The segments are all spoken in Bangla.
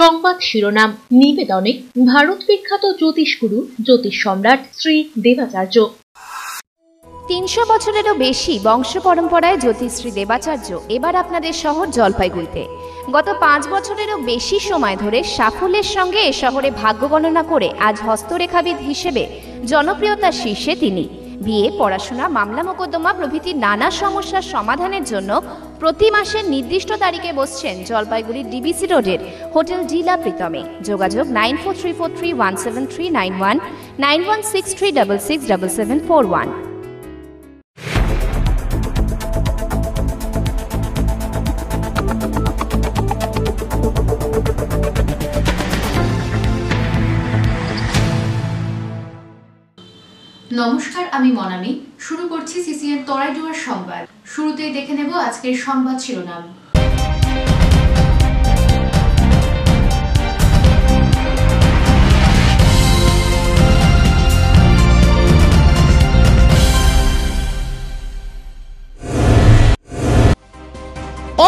সংবাদ শিরোনাম নিবেদনে ভারত বিখ্যাত জ্যোতিষগুরু জ্যোতিষ সম্রাট শ্রী দেবাচার্য। ৩০০ বছরেরও বেশি বংশ পরম্পরায় জ্যোতিষশ্রী দেবাচার্য এবার আপনাদের শহর জলপাইগুড়িতে। গত ৫ বছরেরও বেশি সময় ধরে সাফল্যের সঙ্গে এ শহরে ভাগ্য গণনা করে আজ হস্তরেখাবিদ হিসেবে জনপ্রিয়তার শীর্ষে তিনি। বিয়ে, পড়াশোনা, মামলা মোকদ্দমা প্রভৃতি নানা সমস্যার সমাধানের জন্য প্রতি মাসের নির্দিষ্ট তারিখে বসছেন জলপাইগুড়ির ডিবিসি রোডের হোটেল ডিলা প্রীতমে। যোগাযোগ 9434317391, 9163667741। নমস্কার, আমি মনামি। শুরু করছি সিসিএন তরাইডুয়ার সংবাদ। শুরুতেই দেখে নেব আজকের সংবাদ শিরোনাম।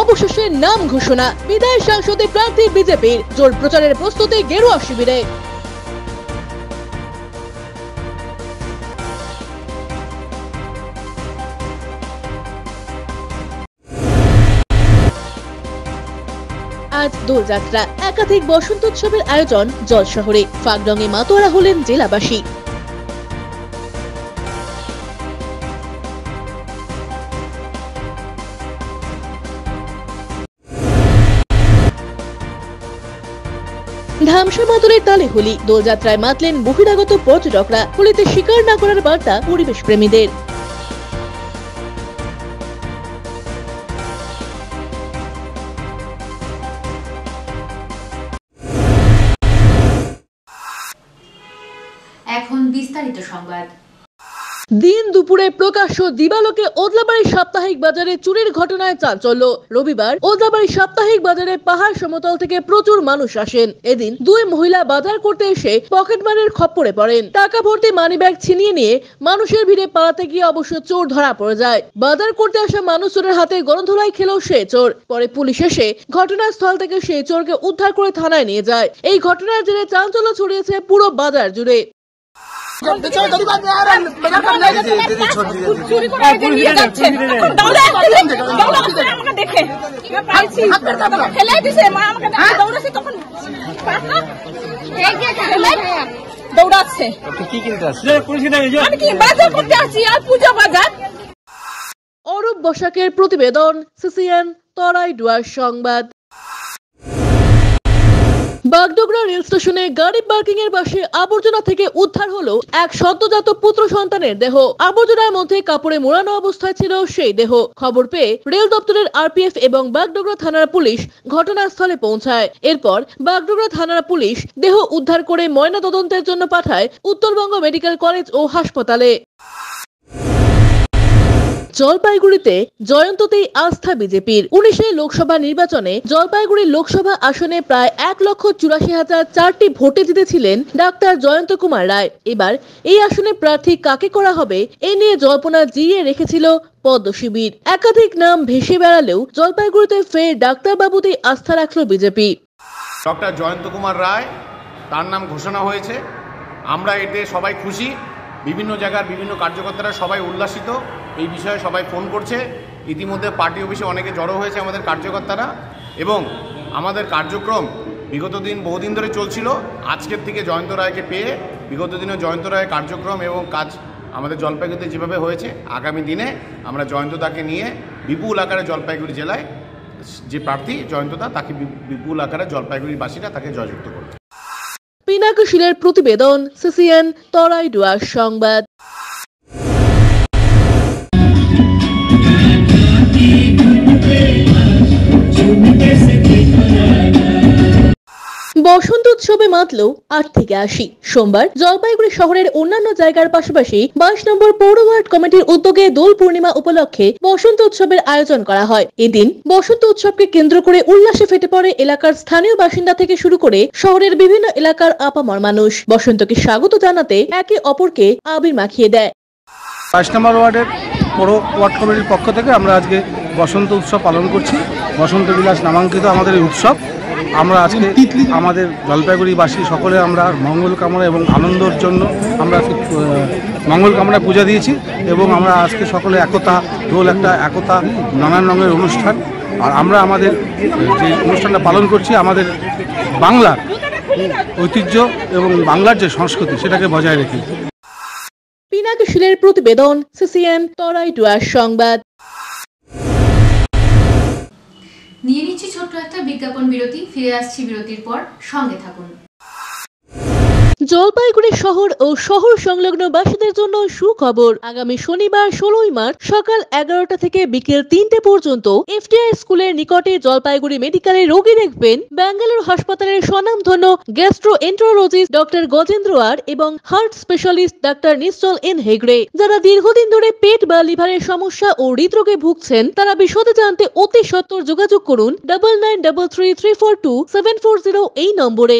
অবশেষে নাম ঘোষণা, বিধায়ক সংসদে প্রার্থী বিজেপির, জোর প্রচারের প্রস্তুতি গেরুয়া শিবিরে। আজ দোলযাত্রা, একাধিক বসন্ত উৎসবের আয়োজন জল শহরে, ফাগরঙে মাতোয়ারা হলেন জেলাবাসী। ধামসা মাদলের তালে হোলি, দোলযাত্রায় মাতলেন বহিরাগত পর্যটকরা। হোলিতে শিকার না করার বার্তা পরিবেশ প্রেমীদের। এখন বিস্তারিত সংবাদ। দিন দুপুরে প্রকাশ্য দিবালোকে ওদলাবাড়ি সাপ্তাহিক বাজারে চুরির ঘটনায় চাঞ্চল্য। রবিবার ওদলাবাড়ি সাপ্তাহিক বাজারে পাহাড় সমতল থেকে প্রচুর মানুষ আসেন। এদিন দুই মহিলা বাজার করতে এসে পকেটমারের খপ্পরে পড়েন। টাকা ভর্তি মানিব্যাগ ছিনিয়ে নিয়ে মানুষের ভিড়ে পালাতে গিয়ে অবশ্য চোর ধরা পড়ে যায়। বাজার করতে আসা মানুষ চোরের হাতে গণধোলাই খেল সে চোর। পরে পুলিশ এসে ঘটনাস্থল থেকে সেই চোরকে উদ্ধার করে থানায় নিয়ে যায়। এই ঘটনার জেরে চাঞ্চল্য ছড়িয়েছে পুরো বাজার জুড়ে। অরূপ বসাকের প্রতিবেদন, সিসিএন তরাইডুয়ার সংবাদ। বাগডোগরা রেল স্টেশনে গাড়ি পার্কিং এর পাশে আবর্জনা থেকে উদ্ধার হলো এক সদ্যজাত পুত্র সন্তানের দেহ। আবর্জনার মধ্যে কাপড়ে মোড়ানো অবস্থায় ছিল সেই দেহ। খবর পেয়ে রেল দপ্তরের আরপিএফ এবং বাগডোগরা থানার পুলিশ ঘটনাস্থলে পৌঁছায়। এরপর বাগডোগরা থানার পুলিশ দেহ উদ্ধার করে ময়না তদন্তের জন্য পাঠায় উত্তরবঙ্গ মেডিকেল কলেজ ও হাসপাতালে। জলপাইগুড়িতে জয়ন্ততেই আস্থা বিজেপির। 19 লোকসভা নির্বাচনে জলপাইগুড়ি লোকসভা আসনে প্রায় 1,84,004টি ভোটে জিতেছিলেন ডাক্তার জয়ন্ত কুমার রায়। এবার এই আসনে প্রার্থী কাকে করা হবে এ নিয়ে জল্পনা জিইয়ে রেখেছিল পদ্ম শিবির। একাধিক নাম ভেসে বেড়ালেও জলপাইগুড়িতে ফের ডাক্তার বাবুতেই আস্থা রাখল বিজেপি। ডক্টর জয়ন্ত কুমার রায়, তার নাম ঘোষণা হয়েছে। আমরা এতে সবাই খুশি। বিভিন্ন জায়গার বিভিন্ন কার্যকর্তারা সবাই উল্লাসিত। এই বিষয়ে সবাই ফোন করছে। ইতিমধ্যে পার্টি অফিসে অনেকে জড়ো হয়েছে আমাদের কার্যকর্তারা, এবং আমাদের কার্যক্রম বিগত দিন বহুদিন ধরে চলছিল। আজকের থেকে জয়ন্ত রায়কে পেয়ে বিগত দিনে জয়ন্ত রায়ের কার্যক্রম এবং কাজ আমাদের জলপাইগুড়িতে যেভাবে হয়েছে, আগামী দিনে আমরা জয়ন্তদাকে নিয়ে বিপুল আকারে জলপাইগুড়ি জেলায় যে প্রার্থী জয়ন্তদা, তাকে বিপুল আকারে জলপাইগুড়ির বাসীরা তাকে জয়যুক্ত করবে। পিনাকশিলের প্রতিবেদন, সিসিএন তরাইডুয়ার সংবাদ। বসন্ত উৎসবে মাতল 8 থেকে 80। সোমবার জলপাইগুড়ি শহরের অন্যান্য জায়গার পাশাপাশি 22 নম্বর পৌর ওয়ার্ড কমিটির উদ্যোগে দোল পূর্ণিমা উপলক্ষে বসন্ত উৎসবের আয়োজন করা হয়। এদিন বসন্ত উৎসবকে কেন্দ্র করে উল্লাসে ফেটে পড়ে এলাকার স্থানীয় বাসিন্দা থেকে শুরু করে শহরের বিভিন্ন এলাকার আপামর মানুষ। বসন্তকে স্বাগত জানাতে একে অপরকে আবির মাখিয়ে দেয়। 22 নম্বর ওয়ার্ডের পৌর ওয়ার্ড কমিটির পক্ষ থেকে আমরা আজকে বসন্ত উৎসব পালন করছি। বসন্ত বিলাস নামাঙ্কিত আমাদের এই উৎসব। আমরা আজকে আমাদের জলপাইগুড়িবাসী সকলে আমরা মঙ্গল কামনা এবং আনন্দের জন্য আমরা আজকে মঙ্গল কামনা পূজা দিয়েছি এবং আমরা আজকে সকলে একতা দোল একটা একতা নানান রঙের অনুষ্ঠান। আর আমরা আমাদের যে অনুষ্ঠানটা পালন করছি আমাদের বাংলার ঐতিহ্য এবং বাংলার যে সংস্কৃতি সেটাকে বজায় রেখে। পিনাকি শীলের প্রতিবেদন, সিসিএন তরাই ডুয়ার সংবাদ। নিয়ে নিচ্ছি ছোট্ট একটা বিজ্ঞাপন বিরতি, ফিরে আসছি বিরতির পর, সঙ্গে থাকুন। জলপাইগুড়ি শহর ও শহর সংলগ্ন বাসীদের জন্য সুখবর। আগামী শনিবার 16ই মার্চ সকাল 11টা থেকে বিকেল 3টে পর্যন্ত এফটিআই স্কুলের নিকটে জলপাইগুড়ি মেডিকেলে রোগী দেখবেন ব্যাঙ্গালোর হাসপাতালের স্বনামধন্য গ্যাস্ট্রোএন্টারোলজিস্ট ডক্টর গজেন্দ্র আর এবং হার্ট স্পেশালিস্ট ডাক্তার নিশ্চল এন হেগড়ে। যারা দীর্ঘদিন ধরে পেট বা লিভারের সমস্যা ও হৃদরোগে ভুগছেন তারা বিশদে জানতে অতি সত্বর যোগাযোগ করুন 9933342740 এই নম্বরে।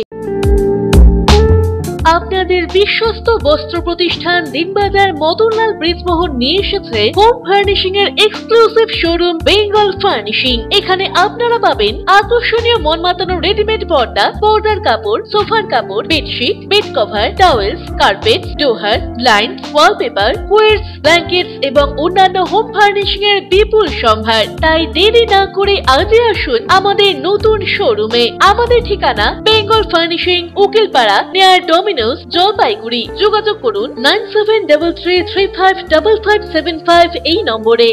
আপনাদের বিশ্বস্ত বস্ত্র প্রতিষ্ঠান দিনবাজার মদনলাল ব্রিজমোহন নিয়ে এসেছে হোম ফার্নিশিং এর এক্সক্লুসিভ শোরুম বেঙ্গল ফার্নিশিং। এখানে আপনারা পাবেন আকর্ষণীয় মন মাতানো রেডিমেড পর্দা, পর্দার কাপড়, সোফার কাপড়, bedsheet, bed cover, towels, carpet, dohar, blind, wallpaper, quilts, blankets এবং অন্যান্য হোম ফার্নিশিং এর বিপুল সম্ভার। তাই দেরি না করে আজই আসুন আমাদের নতুন শোরুমে। আমাদের ঠিকানা Bengal furnishing, Ukilpara, near Domino's, Jalpaiguri. যোগাযোগ করুন 9733355575 এই নম্বরে।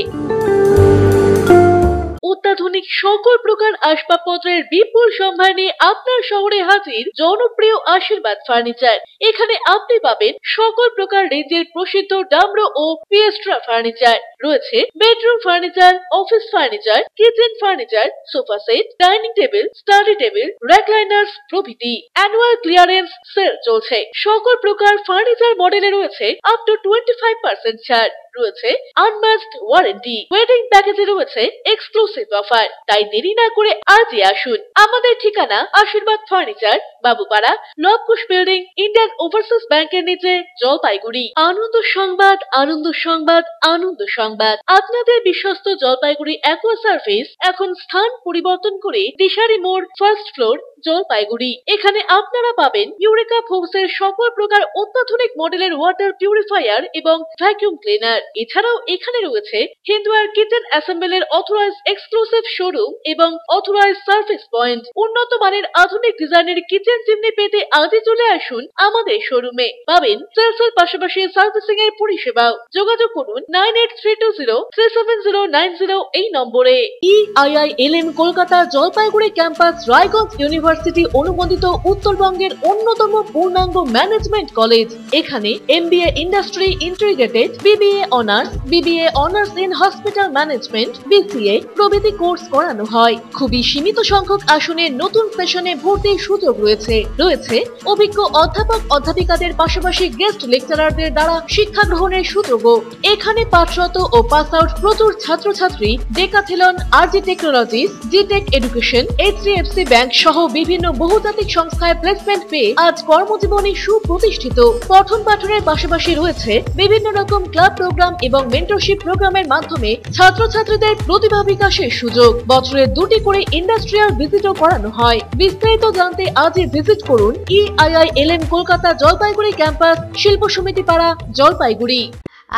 অত্যাধুনিক সকল প্রকার আসবাবপত্রের বিপুল সম্ভার নিয়ে আপনার শহরে হাজির জনপ্রিয় আশীর্বাদ ফার্নিচার। এখানে আপনি পাবেন সকল প্রকার রেঞ্জের প্রসিদ্ধ ডামরো ও পিয়েস্ট্রা ফার্নিচার। রয়েছে bedroom furniture, office furniture, kitchen furniture, sofa set, dining table, study table, recliners প্রভৃতি। অ্যানুয়াল ক্লিয়ারেন্স সেল চলছে। সকল প্রকার ফার্নিচার মডেলে রয়েছে আপ টু 25% ছাড়। রয়েছে আনম্যাচড ওয়ারেন্টি। ওয়েডিং প্যাকেজে রয়েছে এক্সক্লুসিভ অফার। তাই দেরি না করে আজই আসুন। আমাদের ঠিকানা Ashirbad furniture, Babupara, Labkush building, Indian Overseas ব্যাংকের নিচে, জলপাইগুড়ি। আনন্দ সংবাদ, আনন্দ সংবাদ, আনন্দ সংবাদ। আপনাদের বিশ্বস্ত জলপাইগুড়ি অ্যাকোয়া সার্ভিস এখন স্থান পরিবর্তন করে দিশারি মোড়, ফার্স্ট ফ্লোর, জলপাইগুড়ি। এখানে আপনারা পাবেন ইউরেকা ফোর্সের সকল প্রকার অত্যাধুনিক মডেলের ওয়াটার পিউরিফায়ার এবং ভ্যাকুয়াম ক্লিনার। এছাড়াও এখানে রয়েছে Hindware kitchen অ্যাসেম্বলের authorised exclusive showroom এবং অথরাইজড সার্ভিস পয়েন্ট। উন্নত মানের আধুনিক ডিজাইনের কিচেন চিমনি পেতে আজই চলে আসুন আমাদের শোরুমে। পাবেন সেলসের পাশাপাশি সার্ভিসিং এর পরিষেবাও। যোগাযোগ করুন 9832037090 এই নম্বরে। EIILM Kolkata Jalpaiguri campus Raiganj university অনুমোদিত উত্তরবঙ্গের অন্যতম পূর্ণাঙ্গ ম্যানেজমেন্ট কলেজ। এখানে MBA industry integrated, BBA honours, BBA honours in hospital management, BCA প্রভৃতি কোর্স করানো হয়। খুবই সীমিত সংখ্যক আসনে নতুন সেশনে ভর্তির সুযোগ রয়েছে। রয়েছে অভিজ্ঞ অধ্যাপক অধ্যাপিকাদের পাশাপাশি গেস্ট লেকচারারদের দ্বারা শিক্ষা গ্রহণের সুযোগও। এখানে পাঠরত ও পাস আউট প্রচুর ছাত্রছাত্রী ডেকাথেলন, RG টেকনোলজিস, জিটেক এডুকেশন, HDFC ব্যাংক সহ বিভিন্ন বহুজাতিক সংস্থায় প্লেসমেন্ট পেয়ে আজ কর্মজীবনে সুপ্রতিষ্ঠিত। পঠন পাঠনের পাশাপাশি রয়েছে বিভিন্ন রকম ক্লাব প্রোগ্রাম এবং মেন্টরশিপ প্রোগ্রামের মাধ্যমে ছাত্রছাত্রীদের প্রতিভা বিকাশের সুযোগ। বছরে 2টি করে ইন্ডাস্ট্রিয়াল ভিজিটও করানো হয়। বিস্তারিত জানতে আজই ভিজিট করুন EIILM কলকাতা জলপাইগুড়ি ক্যাম্পাস, শিল্প সমিতি পাড়া, জলপাইগুড়ি।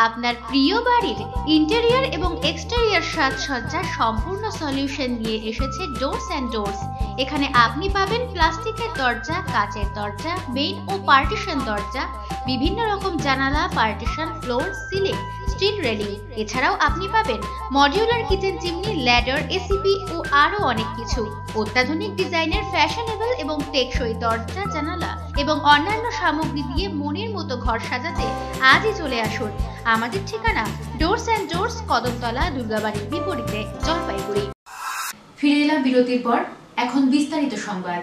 আপনার প্রিয় বাড়ির ইন্টেরিয়র এবং এক্সটেরিয়র সাজসজ্জার সম্পূর্ণ সলিউশন নিয়ে এসেছে ডোরস অ্যান্ড ডোরস। এখানে আপনি পাবেন প্লাস্টিকের দরজা, কাচের দরজা, মেইন ও পার্টিশন দরজা, বিভিন্ন রকম জানালা, partition, floor, ceiling, steel railing. এছাড়াও আপনি পাবেন modular kitchen chimney, ladder, ACP ও আরো অনেক কিছু। অত্যাধুনিক ডিজাইনের ফ্যাশনেবল এবং টেকসই দরজা, জানালা এবং অন্যান্য সামগ্রী দিয়ে মনের মতো ঘর সাজাতে আজই চলে আসুন। আমাদের ঠিকানা ডোরস অ্যান্ড ডোরস, কদমতলা, দুর্গাবাড়ির বিপরীতে, জলপাইগুড়ি। ফিরে এলাম বিরতির পর, এখন বিস্তারিত সংবাদ।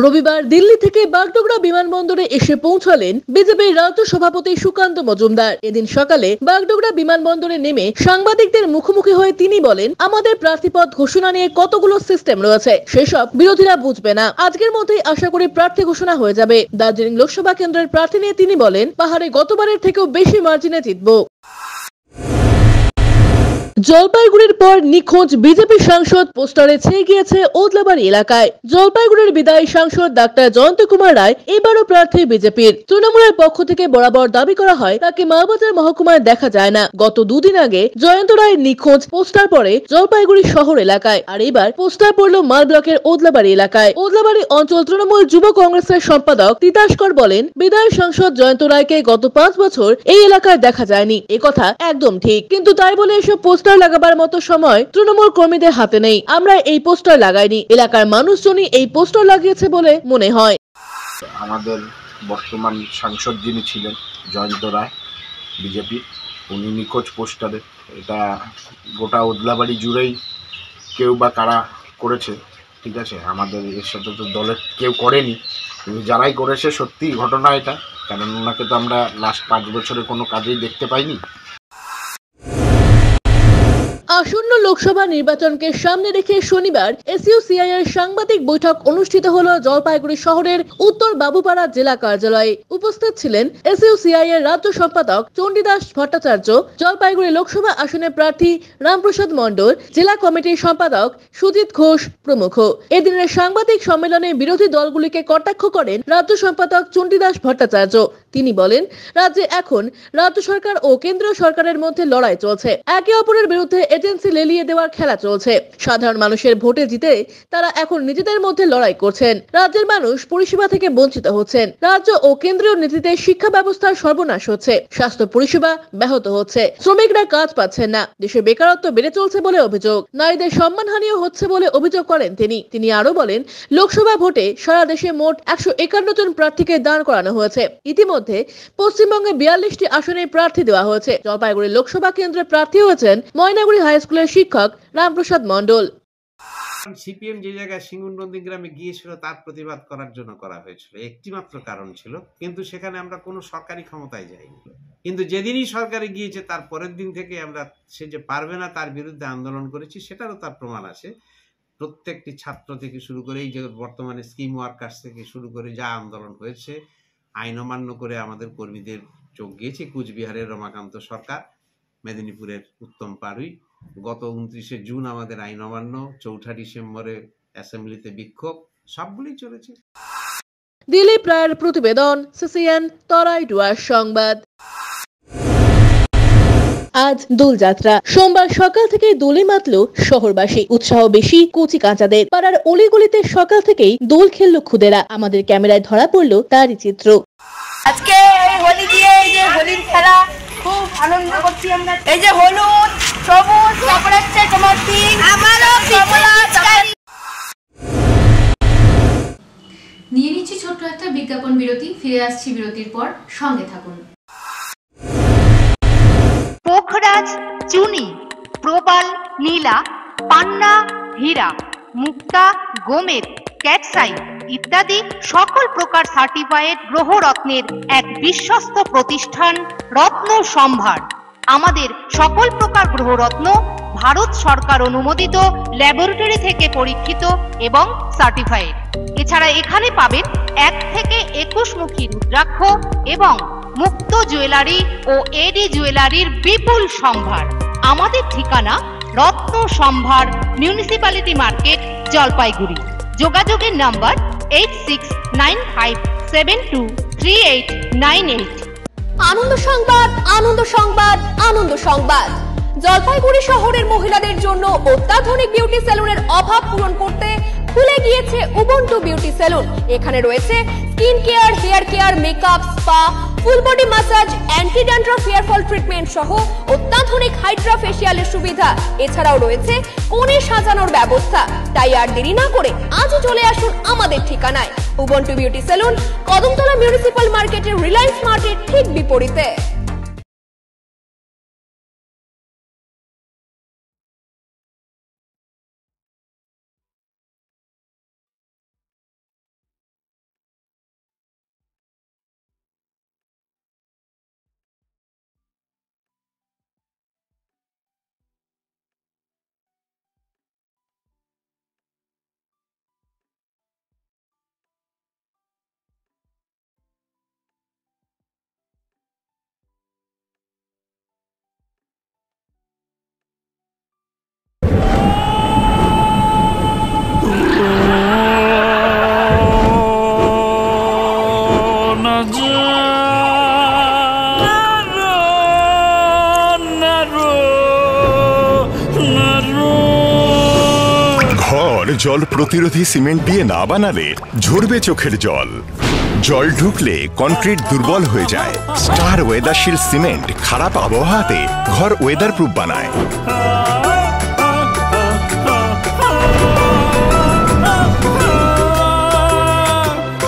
রবিবার দিল্লি থেকে বাগডোগরা বিমানবন্দরে এসে পৌঁছালেন বিজেপির রাজ্য সভাপতি সুকান্ত মজুমদার। এদিন সকালে বাগডোগরা বিমানবন্দরে নেমে সাংবাদিকদের মুখোমুখি হয়ে তিনি বলেন, আমাদের প্রার্থীপদ ঘোষণা নিয়ে কতগুলো সিস্টেম রয়েছে, সেসব বিরোধীরা বুঝবে না। আজকের মধ্যেই আশা করি প্রার্থী ঘোষণা হয়ে যাবে। দার্জিলিং লোকসভা কেন্দ্রের প্রার্থী নিয়ে তিনি বলেন, পাহাড়ে গতবারের থেকেও বেশি মার্জিনে জিতব। জলপাইগুড়ির পর নিখোঁজ বিজেপি সাংসদ পোস্টারে ছেয়ে গিয়েছে ওদলাবাড়ি এলাকায়। জলপাইগুড়ির বিদায়ী সাংসদ ডাক্তার জয়ন্ত কুমার রায় এবারও প্রার্থী বিজেপির। তৃণমূলের পক্ষ থেকে বরাবর দাবি করা হয় তাকে মালবাজার মহকুমায় দেখা যায় না। গত দুদিন আগে জয়ন্ত রায় নিখোঁজ পোস্টার পড়ে জলপাইগুড়ি শহর এলাকায়, আর এবার পোস্টার পড়ল মাল ব্লকের ওদলাবাড়ি এলাকায়। ওদলাবাড়ি অঞ্চল তৃণমূল যুব কংগ্রেসের সম্পাদক তিতাসকর বলেন, বিদায়ী সাংসদ জয়ন্ত রায়কে গত 5 বছর এই এলাকায় দেখা যায়নি। একথা একদম ঠিক, কিন্তু তাই বলে এসব পোস্টার লাগাবার মতো সময় তৃণমূল কর্মীদের হাতে নেই। আমরা এই পোস্টার লাগাইনি, এলাকার মানুষজনই এই পোস্টার লাগিয়েছে বলে মনে হয়। আমাদের বর্তমান সাংসদ যিনি ছিলেন জয়ন্ত রায় বিজেপি, উনি নিখোঁজ পোস্টারে, এটা গোটা ওদলাবাড়ি জুড়েই কেউ বা কারা করেছে, ঠিক আছে, আমাদের এর সাথে তো দলের কেউ করেনি, কিন্তু যারাই করেছে সত্যি ঘটনা এটা, কারণ ওনাকে তো আমরা লাস্ট 5 বছরে কোনো কাজেই দেখতে পাইনি। আসন্ন লোকসভা নির্বাচনকে সামনে রেখে শনিবার এসইউসিআই এর সাংবাদিক বৈঠক অনুষ্ঠিত হলো জলপাইগুড়ি শহরের উত্তর বাবুপাড়া জেলা কার্যালয়ে। উপস্থিত ছিলেন এসইউসিআই এর রাজ্য সম্পাদক চণ্ডীদাস ভট্টাচার্য, জলপাইগুড়ি লোকসভা আসনের প্রার্থী রামপ্রসাদ মণ্ডল, জেলা কমিটির সম্পাদক সুজিত ঘোষ প্রমুখ। এদিনের সাংবাদিক সম্মেলনে বিরোধী দলগুলিকে কটাক্ষ করেন রাজ্য সম্পাদক চণ্ডীদাস ভট্টাচার্য। তিনি বলেন, রাজ্যে এখন রাজ্য সরকার ও কেন্দ্রীয় সরকারের মধ্যে লড়াই চলছে, একে অপরের বিরুদ্ধে এজেন্সি লেলিয়ে দেওয়ার খেলা চলছে। সাধারণ মানুষের ভোটে জিতে তারা এখন নিজেদের মধ্যে লড়াই করছেন। রাজ্যের মানুষ পরিষেবা থেকে বঞ্চিত হচ্ছেন। রাজ্য ও কেন্দ্রীয় নীতিতে শিক্ষা ব্যবস্থার সর্বনাশ হচ্ছে, স্বাস্থ্য পরিষেবা ব্যাহত হচ্ছে, শ্রমিকরা কাজ পাচ্ছেন না, দেশে বেকারত্ব বেড়ে চলছে বলে অভিযোগ, নারীদের সম্মানহানিও হচ্ছে বলে অভিযোগ করেন তিনি আরো বলেন, লোকসভা ভোটে সারা দেশে মোট 151 জন প্রার্থীকে দাঁড় করানো হয়েছে। ইতিমধ্যে পশ্চিমবঙ্গে 42টি আসনে প্রার্থী দেওয়া হয়েছে। জলপাইগুড়ি লোকসভা কেন্দ্রে প্রার্থী হয়েছেন ময়নাগুড়ি হাই স্কুলের শিক্ষক রামপ্রসাদ মণ্ডল। সিপিএম যে জায়গায় সিঙ্গুর নন্দীগ্রামে গিয়েছিল তার প্রতিবাদ করার জন্য করা হয়েছিল, একটি মাত্র কারণ ছিল, কিন্তু সেখানে আমরা কোনো সরকারি ক্ষমতায় যাইনি। কিন্তু যেদিনই সরকারে গিয়েছে তার পরের দিন থেকে আমরা সে যে পারবে না তার বিরুদ্ধে আন্দোলন করেছি, সেটারও তার প্রমাণ আছে। প্রত্যেকটি ছাত্র থেকে শুরু করে এই যে বর্তমানে স্কিম ওয়ার্কার্স থেকে শুরু করে যা আন্দোলন হয়েছে, আইন অমান্য করে আমাদের কর্মীদের চোখ গিয়েছে। কুচবিহারের রমাকান্ত সরকার, মেদিনীপুরের উত্তম পাড়ুই, গত 29শে জুন আমাদের আইন অমান্য, 4 ডিসেম্বরে অ্যাসেম্বলিতে বিক্ষোভ, সবগুলোই চলেছে। দিলীপ রায়ের প্রতিবেদন, সিসিএন তরাই ডুয়ার সংবাদ। আজ দোলযাত্রা। সোমবার সকাল থেকে দোলে মাতল শহরবাসী, উৎসাহ বেশি কচি কাঁচাদের। পাড়ার অলিগলিতে সকাল থেকেই দোল খেললো খুদেরা। আমাদের ক্যামেরায় ধরা পড়লো তারই চিত্র। আজকে হোলি দিয়ে এই যে হোলির খেলা খুব আনন্দ করছি আমরা। এই যে হলুদ সবুজ, তারপরে হচ্ছে তোমার পিঙ্ক, আমারও কমলা। নিয়ে নিচ্ছি ছোট্ট একটা বিজ্ঞাপন বিরতি, ফিরে আসছি বিরতির পর, সঙ্গে থাকুন। পোখরাজ চুনি, প্রবাল নীলা, পান্না হীরা, মুক্তা গোমেদ, ক্যাটসাই ইত্যাদি সকল প্রকার সার্টিফাইড গ্রহরত্নের এক বিশ্বস্ত প্রতিষ্ঠান রত্ন সম্ভার। আমাদের সকল প্রকার গ্রহরত্ন ভারত সরকার অনুমোদিত ল্যাবরেটরি থেকে পরীক্ষিত এবং সার্টিফাইড। এছাড়া এখানে পাবেন 1 থেকে 21 মুখী রুদ্রাক্ষ এবং মুক্ত জুয়েলারি ও এডি জুয়েলারির বিপুল সম্ভার। আমাদের ঠিকানা রত্ন সম্ভার, মিউনিসিপ্যালিটি মার্কেট, জলপাইগুড়ি। যোগাযোগের নাম্বার 8695723898। আনন্দ সংবাদ, আনন্দ সংবাদ, আনন্দ সংবাদ। জলপাইগুড়ি শহরের মহিলাদের জন্য অত্যাধুনিক বিউটি সেলুনের অভাব পূরণ করতে খুলে গিয়েছে উবুন্টু বিউটি সেলুন। এখানে রয়েছে skin care, hair care, makeup, spa, full body massage, anti dandruff hair fall treatment সহ অত্যাধুনিক হাইড্রা ফেসিয়ালের সুবিধা। এছাড়াও রয়েছে কোণে সাজানোর ব্যবস্থা। তাই আর দেরি না করে আজই চলে আসুন আমাদের ঠিকানায়, Ubuntu beauty salon, Kadamtala municipal মার্কেটের রিলায়েন্স মার্টের ঠিক বিপরীতে। জল প্রতিরোধী সিমেন্ট দিয়ে না বানালে ঝরবে চোখের জল। জল ঢুকলে কনক্রিট দুর্বল হয়ে যায়। স্টার ওয়েদারশিল্ড সিমেন্ট খারাপ আবহাওয়াতে ঘর ওয়েদার প্রুফ বানায়।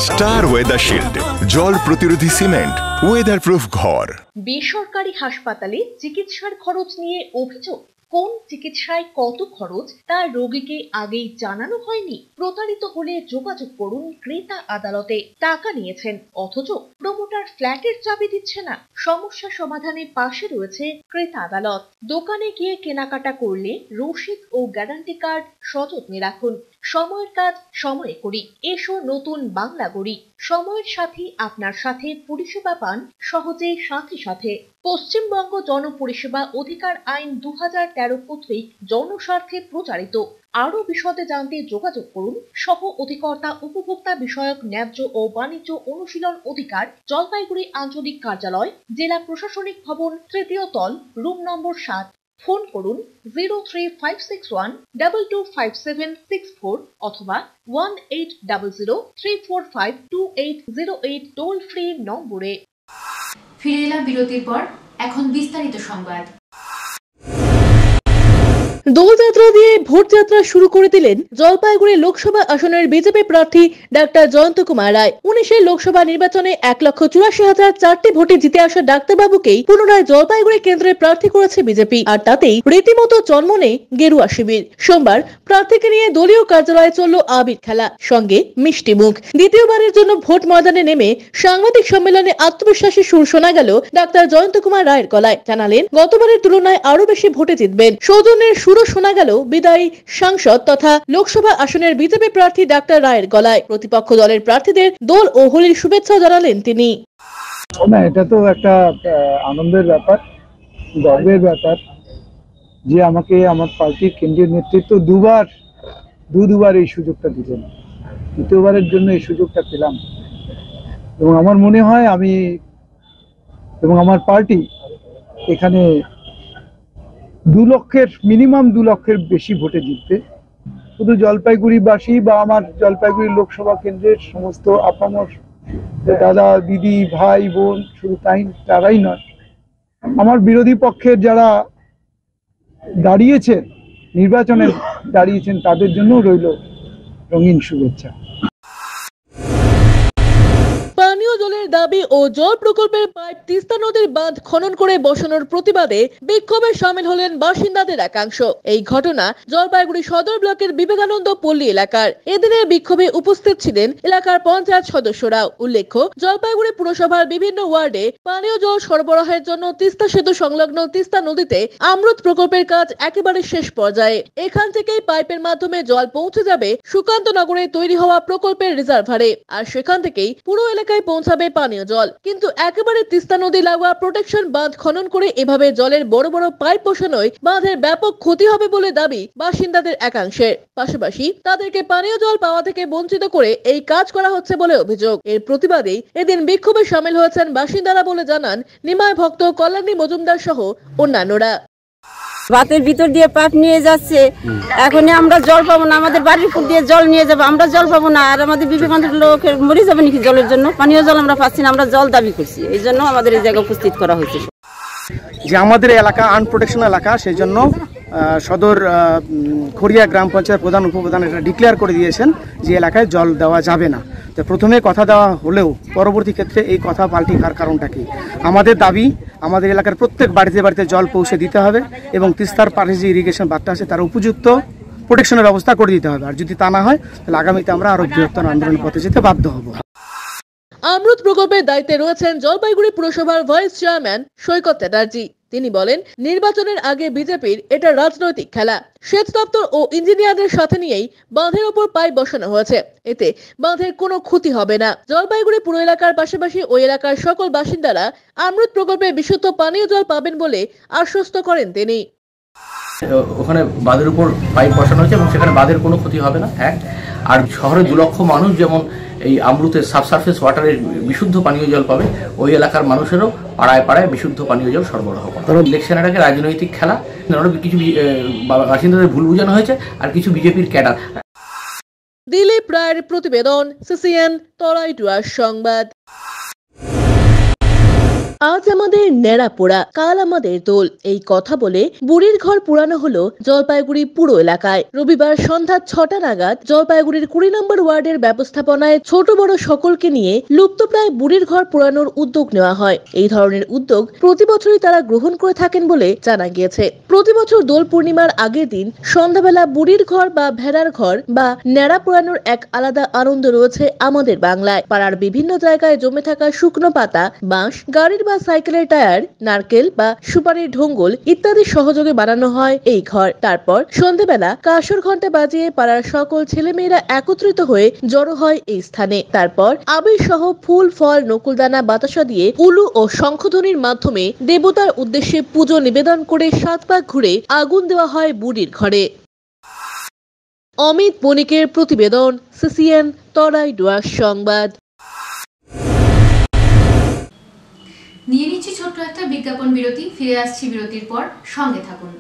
স্টার ওয়েদারশিল্ড জল প্রতিরোধী সিমেন্ট, ওয়েদার প্রুফ ঘর। বেসরকারি হাসপাতালে চিকিৎসার খরচ নিয়ে অভিযোগ। কোন চিকিৎসায় কত খরচ তা রোগীকে আগেই জানানো হয়নি। প্রতারিত হলে যোগাযোগ করুন ক্রেতা আদালতে। টাকা নিয়েছেন অথচ প্রমোটার ফ্ল্যাটের চাবি দিচ্ছে না। সমস্যা সমাধানে পাশে রয়েছে ক্রেতা আদালত। দোকানে গিয়ে কেনাকাটা করলে রসিদ ও গ্যারান্টি কার্ড সযত্নে রাখুন। সময়ের কাজ সময়ে করি, এসো নতুন বাংলা গড়ি। সময়ের সাথে আপনার সাথে পরিষেবা পান সহজে সাথে সাথে। পশ্চিমবঙ্গ জনপরিষেবা অধিকার আইন 2013 কর্তৃক জনস্বার্থে প্রচারিত। আরো বিশদে জানতে যোগাযোগ করুন সহ অধিকর্তা উপভোক্তা বিষয়ক ন্যায্য ও বাণিজ্য অনুশীলন অধিকার, জলপাইগুড়ি আঞ্চলিক কার্যালয়, জেলা প্রশাসনিক ভবন, তৃতীয় তল, রুম নম্বর 7। ফোন করুন 03561225764 অথবা 1800345280 টোল ফ্রি নম্বরে। ফিরে এলাম বিরতির পর, এখন বিস্তারিত সংবাদ। দোলযাত্রা দিয়ে ভোট যাত্রা শুরু করে দিলেন জলপাইগুড়ি লোকসভা আসনের বিজেপি প্রার্থী ডাক্তার জয়ন্ত কুমার রায়। 19 লোকসভা নির্বাচনে 1,84,004টি ভোটে জিতে আসা ডাক্তারবাবুকেই পুনরায় জলপাইগুড়ি কেন্দ্রে প্রার্থী করেছে বিজেপি, আর তাতেই রীতিমতো জন্ম নেই গেরুয়া শিবির। সোমবার প্রার্থীকে নিয়ে দলীয় কার্যালয়ে চলল আবির খেলা, সঙ্গে মিষ্টি মুখ। দ্বিতীয়বারের জন্য ভোট ময়দানে নেমে সাংবাদিক সম্মেলনে আত্মবিশ্বাসী সুর শোনা গেল ডাক্তার জয়ন্ত কুমার রায়ের গলায়। জানালেন গতবারের তুলনায় আরো বেশি ভোটে জিতবেন। সৌজন্যের শোনা গেল বিদায়ী সাংসদ তথা লোকসভা আসনের বিজেপি প্রার্থী ডাক্তার রায়ের গলায়। প্রতিপক্ষ দলের প্রার্থীদের দোল ও হোলির শুভেচ্ছা জানালেন তিনি। না, এটা তো একটা আনন্দের ব্যাপার, গর্বের ব্যাপার যে আমাকে আমার পার্টির কেন্দ্রীয় নেতৃত্ব দুবার এই সুযোগটা দিলেন। দ্বিতীয়বারের জন্য এই সুযোগটা পেলাম এবং আমার মনে হয় আমি এবং আমার পার্টি এখানে মিনিমাম 2 লক্ষের বেশি ভোটে জিতবে। শুধু জলপাইগুড়িবাসী বা আমার জলপাইগুড়ি লোকসভা কেন্দ্রের সমস্ত আপামর দাদা দিদি ভাই বোন, শুধু তারাই নয়, আমার বিরোধী পক্ষের যারা নির্বাচনে দাঁড়িয়েছেন তাদের জন্য রইল রঙিন শুভেচ্ছা। পানীয় জলের দাবি ও জল প্রকল্পের পাইপ তিস্তা নদীর বাঁধ খনন করে বসানোর প্রতিবাদে বিক্ষোভে শামিল হলেন বাসিন্দাদের একাংশ। এই ঘটনা জলপাইগুড়ি সদর ব্লকের বিবেকানন্দ পল্লী এলাকার। এদিনের বিক্ষোভে উপস্থিত ছিলেন এলাকার পঞ্চায়েত সদস্যরাও। উল্লেখ্য, জলপাইগুড়ি পুরসভার বিভিন্ন ওয়ার্ডে পানীয় জল সরবরাহের জন্য তিস্তা সেতু সংলগ্ন তিস্তা নদীতে অমৃত প্রকল্পের কাজ একেবারে শেষ পর্যায়ে। এখান থেকেই পাইপের মাধ্যমে জল পৌঁছে যাবে সুকান্ত নগরে তৈরি হওয়া প্রকল্পের রিজার্ভারে, আর সেখান থেকেই পুরো এলাকায় পৌঁছাবে পানীয় জল। কিন্তু একেবারে তিস্তা নদী লাগোয়া প্রোটেকশন বাঁধ খনন করে এভাবে জলের বড় বড় পাইপ বসানোয় বাঁধের ব্যাপক ক্ষতি হবে বলে দাবি বাসিন্দাদের একাংশের। পাশাপাশি তাদেরকে পানীয় জল পাওয়া থেকে বঞ্চিত করে এই কাজ করা হচ্ছে বলে অভিযোগ। এর প্রতিবাদেই এদিন বিক্ষোভে শামিল হয়েছেন বাসিন্দারা বলে জানান নিমাই ভক্ত, কল্যাণী মজুমদার সহ অন্যান্যরা। বাতের ভিতর দিয়ে পাইপ নিয়ে যাচ্ছে, এখন আমরা জল পাবো না, আমাদের বাড়ির উপর দিয়ে জল নিয়ে যাবো, আমরা জল পাবো না, আর আমাদের বিবেকানন্দ লোকের মরে যাবে নাকি জলের জন্য? পানীয় জল আমরা পাচ্ছি না, আমরা জল দাবি করছি, এই জন্য আমাদের এই জায়গায় উপস্থিত করা হয়েছে। যে আমাদের এলাকা আনপ্রোটেকশন এলাকা, সেই জন্য সদর খড়িয়া গ্রাম পঞ্চায়েত প্রধান উপপ্রধান এটা ডিক্লেয়ার করে দিয়েছেন যে এলাকায় জল দেওয়া যাবে না। তো প্রথমে কথা দেওয়া হলেও পরবর্তী ক্ষেত্রে এই কথা পাল্টি খাওয়ার কারণটা কি? আমাদের দাবি আমাদের এলাকার প্রত্যেক বাড়িতে বাড়িতে জল পৌঁছে দিতে হবে এবং তিস্তার পাড়ে যে ইরিগেশন বাঁধটা আছে তার উপযুক্ত প্রোটেকশনের ব্যবস্থা করে দিতে হবে। আর যদি তা না হয় তাহলে আগামীতে আমরা আরো বৃহত্তর আন্দোলনের পথে যেতে বাধ্য হব। অমৃত প্রকল্পের দায়িত্বে রয়েছেন জলপাইগুড়ি পুরসভার ভাইস চেয়ারম্যান সৈকত চ্যাটার্জি। তিনি বলেন, নির্বাচনের আগে বিজেপির এটা রাজনৈতিক খেলা। সেচ দপ্তর ও ইঞ্জিনিয়ারদের সাথে নিয়েই বাঁধের ওপর পাইপ বসানো হয়েছে, এতে বাঁধের কোনো ক্ষতি হবে না। জলপাইগুড়ি পুরো এলাকার পাশাপাশি ওই এলাকার সকল বাসিন্দারা অমৃত প্রকল্পে বিশুদ্ধ পানীয় জল পাবেন বলে আশ্বস্ত করেন তিনি। ওখানে বাঁধের উপর পাইপ বসানো হয়েছে এবং সেখানে বাঁধের কোনো ক্ষতি হবে না, এক। আর শহরে 2 লক্ষ মানুষ যেমন এই অমৃতের সাবসারফেস ওয়াটারের বিশুদ্ধ পানীয় জল পাবে, ওই এলাকার মানুষেরও পাড়ায় পাড়ায় বিশুদ্ধ পানীয় জল সরবরাহ করা। ইলেকশনের আগে রাজনৈতিক খেলা, কিছু বাসিন্দাদের ভুল বোঝানো হয়েছে আর কিছু বিজেপির ক্যাডার দিলীপ রায়ের প্রতিবেদন, সিসিএন তরাইডুয়ার সংবাদ। আজ আমাদের ন্যাড়া পোড়া, কাল আমাদের দোল, এই কথা বলে বুড়ির ঘর পুরানো হলো জলপাইগুড়ি পুরো এলাকায়। রবিবার সন্ধ্যা 6টা নাগাদ জলপাইগুড়ির 20 নম্বর ওয়ার্ডের ব্যবস্থাপনায় ছোট বড় সকলকে নিয়ে লুপ্তপ্রায় বুড়ির ঘর পুরানোর উদ্যোগ নেওয়া হয়। এই ধরনের উদ্যোগ প্রতি বছরই তারা গ্রহণ করে থাকেন বলে জানা গিয়েছে। প্রতি বছর দোল পূর্ণিমার আগের দিন সন্ধ্যাবেলা বুড়ির ঘর বা ভেড়ার ঘর বা ন্যাড়া পোড়ানোর এক আলাদা আনন্দ রয়েছে আমাদের বাংলায়। পাড়ার বিভিন্ন জায়গায় জমে থাকা শুকনো পাতা, বাঁশ, গাড়ির বা সাইকেলের টায়ার, নারকেল বা সুপারির ঢোঙ্গল ইত্যাদি সহযোগে বানানো হয় এই ঘর। তারপর সন্ধ্যাবেলা কাসর ঘন্টা বাজিয়ে পাড়ার সকল ছেলেমেয়েরা একত্রিত হয়ে জড়ো হয় এই স্থানে। তারপর আবির সহ ফুল, ফল, নকুলদানা, বাতাসা দিয়ে উলু ও শঙ্খধ্বনির মাধ্যমে দেবতার উদ্দেশ্যে পুজো নিবেদন করে 7 পাক ঘুরে আগুন দেওয়া হয় বুড়ির ঘরে। অমিত বণিকের প্রতিবেদন, সিসিএন তরাইডুয়ার সংবাদ। নিয়ে নিচ্ছি ছোট্ট একটা বিজ্ঞাপন বিরতি, ফিরে আসছি বিরতির পর, সঙ্গে থাকুন।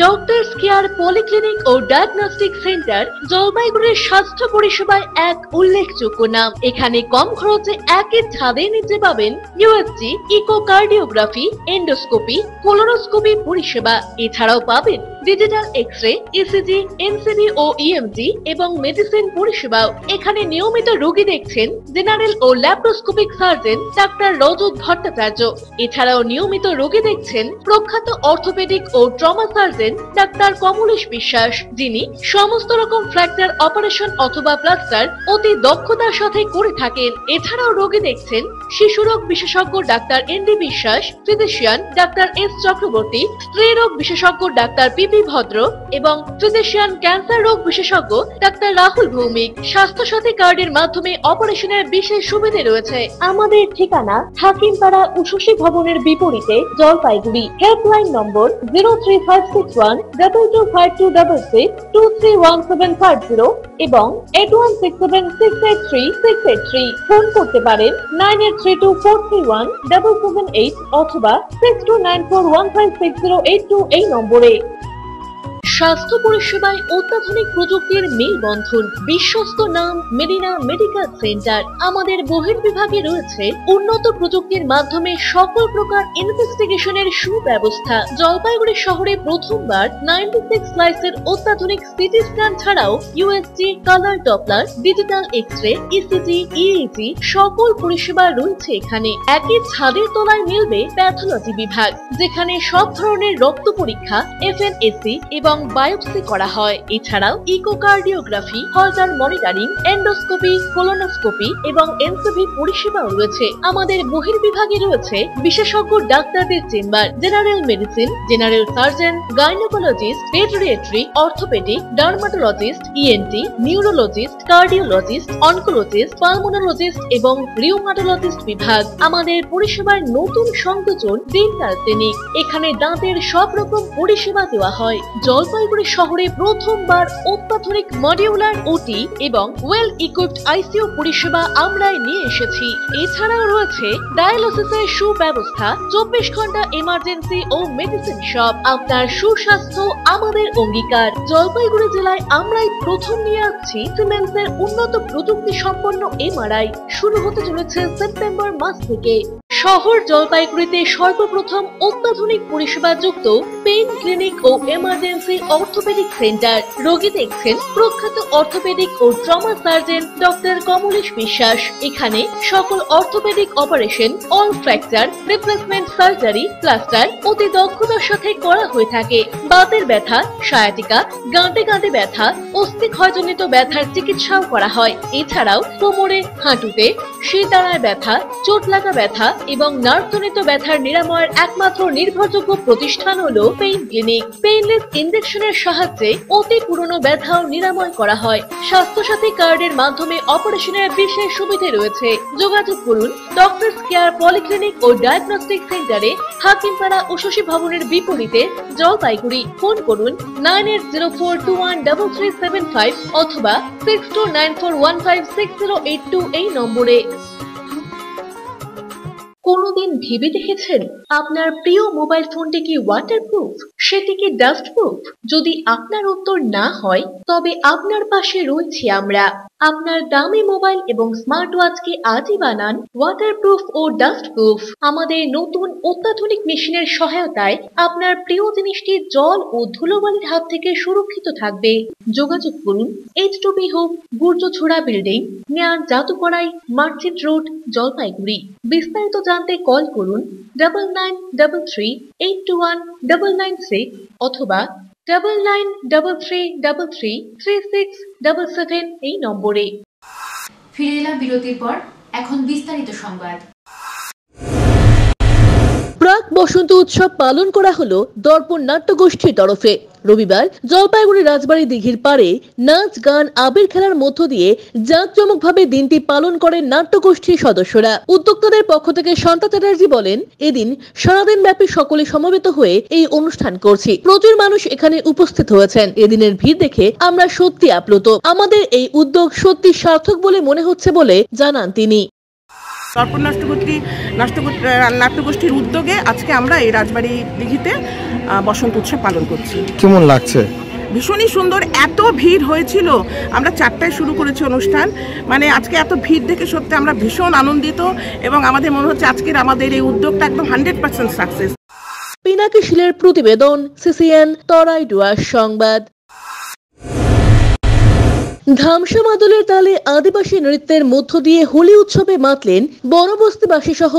ডক্টরস কেয়ার পলিক্লিনিক ও ডায়াগনস্টিক সেন্টার জলপাইগুড়ির স্বাস্থ্য পরিষেবায় এক উল্লেখযোগ্য নাম। এখানে কম খরচে একই ছাদের নিচে পাবেন ইউএসজি, ইকোকার্ডিওগ্রাফি, এন্ডোস্কোপি, কোলোনোস্কোপি পরিষেবা। এছাড়াও পাবেন ডিজিটাল এক্স-রে, ইসিজি, এনসিবি ও ইএমজি এবং মেডিসিন পরিষেবাও। এখানে নিয়মিত রোগী দেখছেন জেনারেল ও ল্যাপ্রোস্কোপিক সার্জন ডাক্তার রজত ভট্টাচার্য। এছাড়াও নিয়মিত রোগী দেখছেন প্রখ্যাত অর্থোপেডিক ও ট্রমা সার্জন ডাক্তার কমলেশ বিশ্বাস, যিনি সমস্ত রকম ফ্র্যাকচার অপারেশন অথবা প্লাস্টার অতি দক্ষতার সাথে করে থাকেন। এছাড়াও রোগী দেখছেন শিশুরোগ বিশেষজ্ঞ ডাক্তার এনডি বিশ্বাস, ফিজিশিয়ান ডাক্তার এস চক্রবর্তী, স্ত্রী রোগ বিশেষজ্ঞ ডাক্তার পিপি ভদ্র এবং ফিজিশিয়ান ক্যান্সার রোগ বিশেষজ্ঞ ডাক্তার রাহুল ভৌমিক। স্বাস্থ্য সাথী কার্ডের মাধ্যমে অপারেশনের বিশেষ সুবিধা রয়েছে। আমাদের ঠিকানা হাকিমপাড়া উষসী ভবনের বিপরীতে জলপাইগুড়ি। হেল্পলাইন নম্বর 03561225266, 231750 এবং 8167683683। ফোন করতে পারেন 9832431778 অথবা 6294156082 এই নম্বরে। স্বাস্থ্য পরিষেবায় অত্যাধুনিক প্রযুক্তির মেলবন্ধন, বিশ্বস্ত নাম মেরিনা মেডিকেল সেন্টার। আমাদের বহির্বিভাগে রয়েছে উন্নত প্রযুক্তির মাধ্যমে সকল প্রকার ইনভেস্টিগেশনের সুব্যবস্থা। জলপাইগুড়ি শহরে প্রথমবার 96 স্লাইসের অত্যাধুনিক সিটি স্ক্যান ছাড়াও USG, colour doppler, digital X-ray, ECG, EEG সকল পরিষেবা রয়েছে এখানে। একই ছাদের তলায় মিলবে প্যাথোলজি বিভাগ, যেখানে সব ধরনের রক্ত পরীক্ষা, এফএনএসি এবং বায়োপসি করা হয়। এছাড়াও ইকোকার্ডিওগ্রাফি, হলটার মনিটরিং, এন্ডোস্কোপি, কোলোনোস্কোপি এবং এনসিবি পরিষেবাও রয়েছে। আমাদের বহির্বিভাগে রয়েছে বিশেষজ্ঞ ডাক্তারদের chamber, general medicine, general surgeon, gynaecologist, paediatric, orthopaedic, dermatologist, ENT, neurologist, cardiologist, oncologist, pulmonologist এবং রিউমাটোলজিস্ট বিভাগ। আমাদের পরিষেবার নতুন সংযোজন ডেন্টাল ক্লিনিক। এখানে দাঁতের সব রকম পরিষেবা দেওয়া হয়। জলপাইগুড়ি শহরে প্রথমবার অত্যাধুনিক মডিউলার ওটি এবং ওয়েল ইকুইপড আইসিইউ পরিষেবা আমরাই নিয়ে এসেছি। এছাড়াও রয়েছে ডায়ালিসিসের সুব্যবস্থা, 24 ঘন্টা এমার্জেন্সি ও মেডিসিন শপ। আপনার সুস্বাস্থ্য আমাদের অঙ্গীকার। জলপাইগুড়ি জেলায় আমরাই প্রথম নিয়ে আসছি সিমেন্সের উন্নত প্রযুক্তি সম্পন্ন এমআরআই। শুরু হতে চলেছে সেপ্টেম্বর মাস থেকে। শহর জলপাইগুড়িতে সর্বপ্রথম অত্যাধুনিক পরিষেবা যুক্ত পেইন ক্লিনিক ও এমার্জেন্সি অর্থোপেডিক সেন্টার। রোগী দেখছেন প্রখ্যাত অর্থোপেডিক ও ট্রমা সার্জন ডক্টর কমলেশ বিশ্বাস। এখানে সকল orthopaedic operation, all fracture, replacement surgery, plaster অতি দক্ষতার সাথে করা হয়ে থাকে। বাতের ব্যথা, সায়াটিকা, গাঁটে গাঁটে ব্যথা, অস্থি ক্ষয়জনিত ব্যথার চিকিৎসাও করা হয়। এছাড়াও কোমরে, হাঁটুতে, শিরদাঁড়ায় ব্যথা, চোট লাগা ব্যথা এবং নার্ভজনিত ব্যথার নিরাময়ের একমাত্র নির্ভরযোগ্য প্রতিষ্ঠান হলো পেইন ক্লিনিক। পেইনলেস ইনজেকশনের সাহায্যে অতি পুরনো ব্যথাও নিরাময় করা হয়। স্বাস্থ্যসাথী কার্ডের মাধ্যমে অপারেশনের বিশেষ সুবিধা রয়েছে। যোগাযোগ করুন ডক্টরস কেয়ার পলিক্লিনিক ও ডায়াগনস্টিক সেন্টারে, হাকিমপাড়া উষসী ভবনের বিপরীতে জলপাইগুড়ি। ফোন করুন 9804213375 অথবা 6294156082 এই নম্বরে। কোনোদিন ভেবে দেখেছেন আপনার প্রিয় মোবাইল ফোনটি কি ওয়াটারপ্রুফ, সেটি কি ডাস্টপ্রুফ? যদি আপনার উত্তর না হয় তবে আপনার পাশে রয়েছি আমরা। আপনার দামি মোবাইল এবং স্মার্ট ওয়াচকে আজই বানান ওয়াটারপ্রুফ ও ডাস্টপ্রুফ। আমাদের নতুন অত্যাধুনিক মেশিনের সহায়তায় আপনার প্রিয় জিনিসটি জল ও ধুলোবালির হাত থেকে সুরক্ষিত থাকবে। যোগাযোগ করুন H2B home, Gurjchhara building, near Jadukarai, merchant road, Jalpaiguri. বিস্তারিত জানতে কল করুন 9933821996 অথবা 9933333677 এই নম্বরে। ফিরে এলাম বিরতির পর, এখন বিস্তারিত সংবাদ। প্রাক বসন্ত উৎসব পালন করা হলো দর্পণ নাট্যগোষ্ঠীর তরফে। রবিবার জলপাইগুড়ি রাজবাড়ী দিঘির পাড়ে নাচ গান আবির খেলার মধ্য দিয়ে জাঁকজমকভাবে দিনটি পালন করেন নাট্যগোষ্ঠীর সদস্যরা। উদ্যোক্তাদের পক্ষ থেকে শান্তা চ্যাটার্জি বলেন, এদিন সারাদিন ব্যাপী সকলে সমবেত হয়ে এই অনুষ্ঠান করছি। প্রচুর মানুষ এখানে উপস্থিত হয়েছেন। এদিনের ভিড় দেখে আমরা সত্যি আপ্লুত। আমাদের এই উদ্যোগ সত্যি সার্থক বলে মনে হচ্ছে বলে জানান তিনি। দর্পণ নাট্যগোষ্ঠীর উদ্যোগে আজকে আমরা এই রাজবাড়ী দিঘিতে বসন্ত উৎসব পালন করছি। কেমন লাগছে? ভীষণই সুন্দর। এত ভিড় হয়েছিল, আমরা 4টায় শুরু করেছি অনুষ্ঠান। মানে আজকে এত ভিড় দেখে সত্যি আমরা ভীষণ আনন্দিত এবং আমাদের মনে হচ্ছে আজকের আমাদের এই উদ্যোগটা একদম 100% সাকসেস। পিনাকি শিলের প্রতিবেদন, CCN তরাইডুয়ার সংবাদ। ধামসা মাদলের তালে আদিবাসী নৃত্যের মধ্য দিয়ে হোলি উৎসবে মাতলেন বনবস্তিবাসী সহ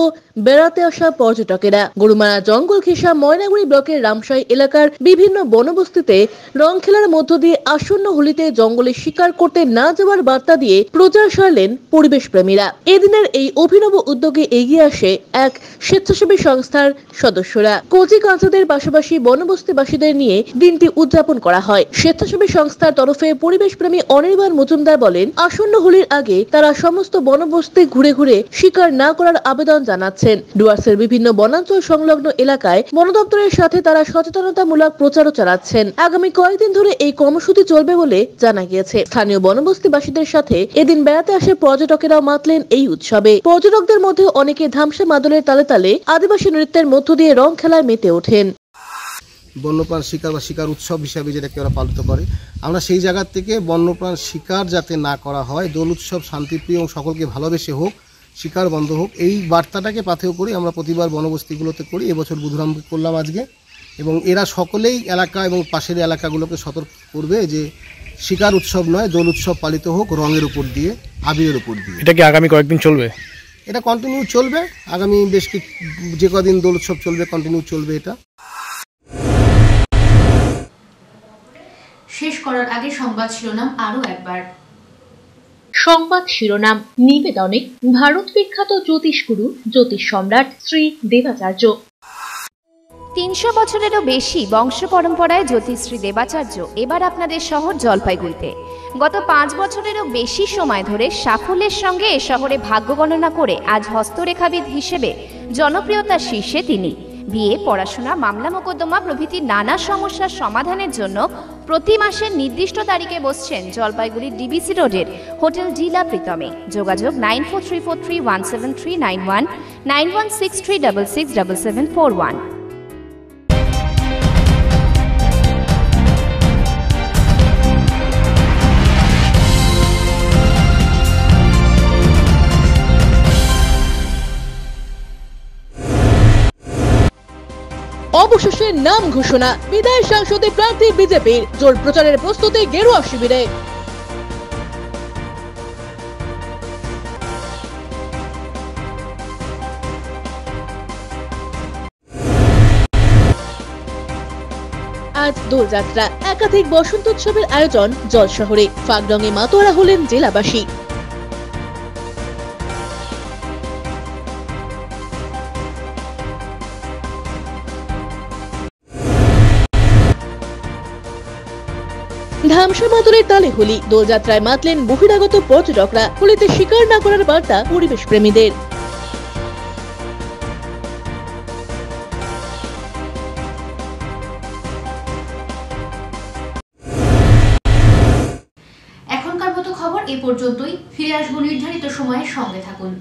বেড়াতে আসা পর্যটকেরা। গরুমারা জঙ্গল ঘেঁষা ময়নাগুড়ি ব্লকের রামসাই এলাকার বিভিন্ন বনবস্তিতে রং খেলার মধ্য দিয়ে আসন্ন হোলিতে জঙ্গলে শিকার করতে না যাওয়ার বার্তা দিয়ে প্রচার সারলেন পরিবেশ প্রেমীরা। এদিনের এই অভিনব উদ্যোগে এগিয়ে আসে এক স্বেচ্ছাসেবী সংস্থার সদস্যরা। কচি কাঁচাদের পাশাপাশি বনবস্তিবাসীদের নিয়ে দিনটি উদযাপন করা হয়। স্বেচ্ছাসেবী সংস্থার তরফে পরিবেশ প্রেমী অনির্বাণ মজুমদার বলেন, আসন্ন হোলির আগে তারা সমস্ত বনবস্তি ঘুরে ঘুরে শিকার না করার আবেদন জানাচ্ছেন। ডুয়ার্সের বিভিন্ন বনাঞ্চল সংলগ্ন এলাকায় বন দপ্তরের সাথে তারা সচেতনতামূলক প্রচারও চালাচ্ছেন। আগামী কয়েকদিন ধরে এই কর্মসূচি চলবে বলে জানা গিয়েছে। স্থানীয় বনবস্তিবাসীদের সাথে এদিন বেড়াতে আসে পর্যটকেরাও মাতলেন এই উৎসবে। পর্যটকদের মধ্যে অনেকে ধামসা মাদলের তালে তালে আদিবাসী নৃত্যের মধ্য দিয়ে রং খেলায় মেতে ওঠেন। বন্যপ্রাণ শিকার বা শিকার উৎসব হিসাবে যেটাকে ওরা পালিত করে, আমরা সেই জায়গা থেকে বন্যপ্রাণ শিকার যাতে না করা হয়, দোল উৎসব শান্তিপ্রিয় এবং সকলকে ভালোবেসে হোক, শিকার বন্ধ হোক, এই বার্তাটাকে পাথেয় করি আমরা প্রতিবার বনবস্তিগুলোতে করি। এবছর বুধুরামকে করলাম আজকে, এবং এরা সকলেই এলাকা এবং পাশের এলাকাগুলোকে সতর্ক করবে যে শিকার উৎসব নয়, দোল উৎসব পালিত হোক রঙের উপর দিয়ে, আবিরের উপর দিয়ে। এটা কি আগামী কয়েকদিন চলবে? এটা কন্টিনিউ চলবে, আগামী বেশ যে কদিন দোল উৎসব চলবে কন্টিনিউ চলবে এটা। শেষ করার আগে সংবাদ শিরোনাম আরো একবার। সংবাদ শিরোনাম নিবেদনে ভারত বিখ্যাত জ্যোতিষগুরু জ্যোতিষ সম্রাট শ্রী দেবাচার্য। 300 বছরেরও বেশি বংশ পরম্পরায় জ্যোতিশ্রী দেবাচার্য এবার আপনাদের শহর জলপাইগুড়িতে। গত 5 বছরেরও বেশি সময় ধরে সাফল্যের সঙ্গে এ শহরে ভাগ্য গণনা করে আজ হস্তরেখাবিদ হিসেবে জনপ্রিয়তার শীর্ষে তিনি। বিয়ে, পড়াশোনা, মামলা মোকদ্দমা প্রভৃতি নানা সমস্যার সমাধানের জন্য প্রতি মাসের নির্দিষ্ট তারিখে বসছেন জলপাইগুড়ি ডিবিসি রোডের হোটেল জিলা প্রীতমে। যোগাযোগ 9434317391, 9163667741। অবশেষে নাম ঘোষণা, বিধায়ক সংসদে প্রার্থী বিজেপির। জোর প্রচারের প্রস্তুতি গেরুয়া শিবিরে। আজ দোলযাত্রা, একাধিক বসন্ত উৎসবের আয়োজন জল শহরে। ফাগ রঙে মাতোয়ারা হলেন জেলাবাসী। ধামসা মাদলের তালে হোলি, দোলযাত্রায় মাতলেন বহিরাগত পর্যটকরা। হোলিতে শিকার না করার বার্তা পরিবেশ প্রেমীদের। এখনকার মতো খবর এ পর্যন্তই। ফিরে আসবো নির্ধারিত সময়ের সঙ্গে থাকুন।